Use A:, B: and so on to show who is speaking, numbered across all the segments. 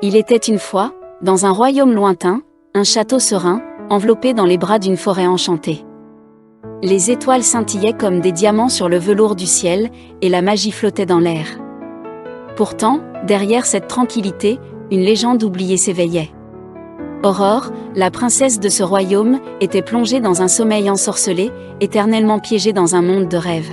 A: Il était une fois, dans un royaume lointain, un château serein, enveloppé dans les bras d'une forêt enchantée. Les étoiles scintillaient comme des diamants sur le velours du ciel, et la magie flottait dans l'air. Pourtant, derrière cette tranquillité, une légende oubliée s'éveillait. Aurore, la princesse de ce royaume, était plongée dans un sommeil ensorcelé, éternellement piégée dans un monde de rêves.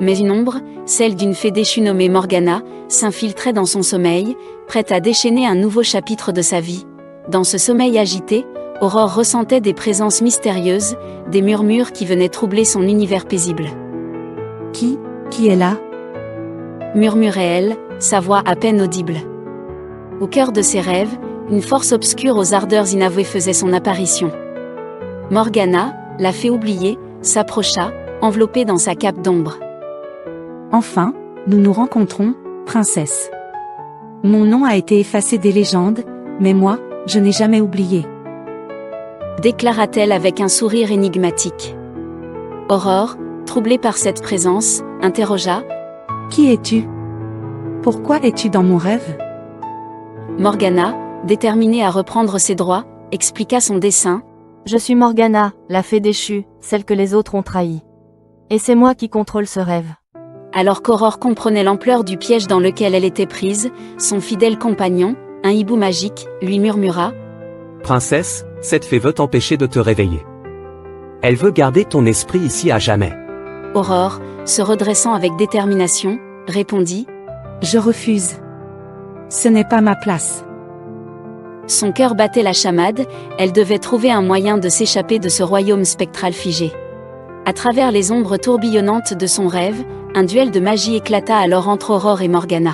A: Mais une ombre, celle d'une fée déchue nommée Morgana, s'infiltrait dans son sommeil, prête à déchaîner un nouveau chapitre de sa vie. Dans ce sommeil agité, Aurore ressentait des présences mystérieuses, des murmures qui venaient troubler son univers paisible.
B: Qui est là ?
A: Murmurait-elle, sa voix à peine audible. Au cœur de ses rêves, une force obscure aux ardeurs inavouées faisait son apparition. Morgana, la fée oubliée, s'approcha, enveloppée dans sa cape d'ombre.
B: Enfin, nous nous rencontrons, princesse. Mon nom a été effacé des légendes, mais moi, je n'ai jamais oublié.
A: Déclara-t-elle avec un sourire énigmatique. Aurore, troublée par cette présence, interrogea.
B: Qui es-tu ? Pourquoi es-tu dans mon rêve ?
A: Morgana, déterminée à reprendre ses droits, expliqua son dessein.
C: Je suis Morgana, la fée déchue, celle que les autres ont trahie. Et c'est moi qui contrôle ce rêve.
A: Alors qu'Aurore comprenait l'ampleur du piège dans lequel elle était prise, son fidèle compagnon, un hibou magique, lui murmura.
D: Princesse, cette fée veut t'empêcher de te réveiller. Elle veut garder ton esprit ici à jamais.
A: Aurore, se redressant avec détermination, répondit.
B: Je refuse. Ce n'est pas ma place.
A: Son cœur battait la chamade, elle devait trouver un moyen de s'échapper de ce royaume spectral figé. À travers les ombres tourbillonnantes de son rêve, un duel de magie éclata alors entre Aurore et Morgana.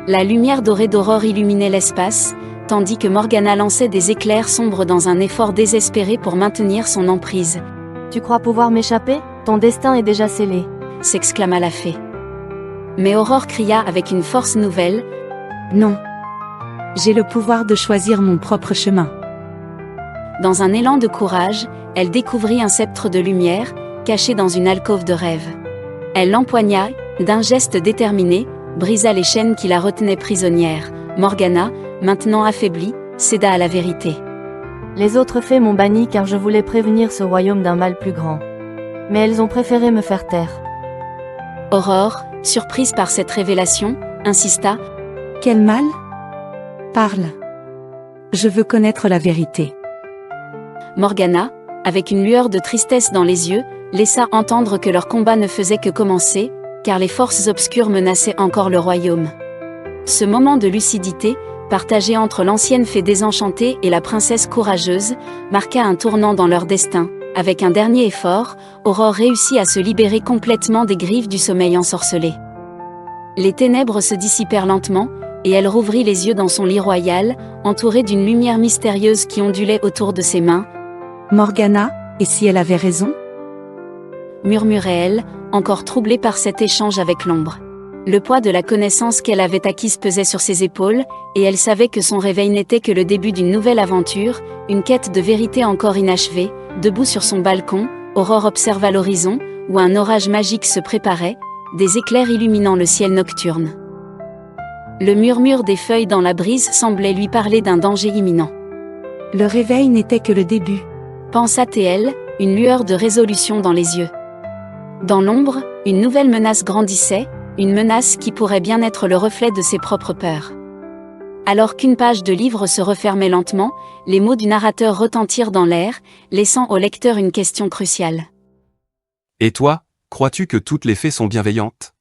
A: La lumière dorée d'Aurore illuminait l'espace, tandis que Morgana lançait des éclairs sombres dans un effort désespéré pour maintenir son emprise.
C: Tu crois pouvoir m'échapper ? Ton destin est déjà scellé.
A: S'exclama la fée. Mais Aurore cria avec une force nouvelle.
B: Non. J'ai le pouvoir de choisir mon propre chemin.
A: Dans un élan de courage, elle découvrit un sceptre de lumière, caché dans une alcôve de rêve. Elle l'empoigna, d'un geste déterminé, brisa les chaînes qui la retenaient prisonnière. Morgana, maintenant affaiblie, céda à la vérité.
C: Les autres fées m'ont banni car je voulais prévenir ce royaume d'un mal plus grand. Mais elles ont préféré me faire taire.
A: Aurore, surprise par cette révélation, insista.
B: Quel mal ? Parle. Je veux connaître la vérité.
A: Morgana, avec une lueur de tristesse dans les yeux, laissa entendre que leur combat ne faisait que commencer, car les forces obscures menaçaient encore le royaume. Ce moment de lucidité, partagé entre l'ancienne fée désenchantée et la princesse courageuse, marqua un tournant dans leur destin. Avec un dernier effort, Aurore réussit à se libérer complètement des griffes du sommeil ensorcelé. Les ténèbres se dissipèrent lentement, et elle rouvrit les yeux dans son lit royal, entourée d'une lumière mystérieuse qui ondulait autour de ses mains.
B: Morgana, et si elle avait raison ?
A: Murmurait-elle, encore troublée par cet échange avec l'ombre. Le poids de la connaissance qu'elle avait acquise pesait sur ses épaules, et elle savait que son réveil n'était que le début d'une nouvelle aventure, une quête de vérité encore inachevée. Debout sur son balcon, Aurore observa l'horizon, où un orage magique se préparait, des éclairs illuminant le ciel nocturne. Le murmure des feuilles dans la brise semblait lui parler d'un danger imminent.
B: Le réveil n'était que le début.
A: Pensa-t-elle, une lueur de résolution dans les yeux. Dans l'ombre, une nouvelle menace grandissait, une menace qui pourrait bien être le reflet de ses propres peurs. Alors qu'une page de livre se refermait lentement, les mots du narrateur retentirent dans l'air, laissant au lecteur une question cruciale.
E: Et toi, crois-tu que toutes les fées sont bienveillantes ?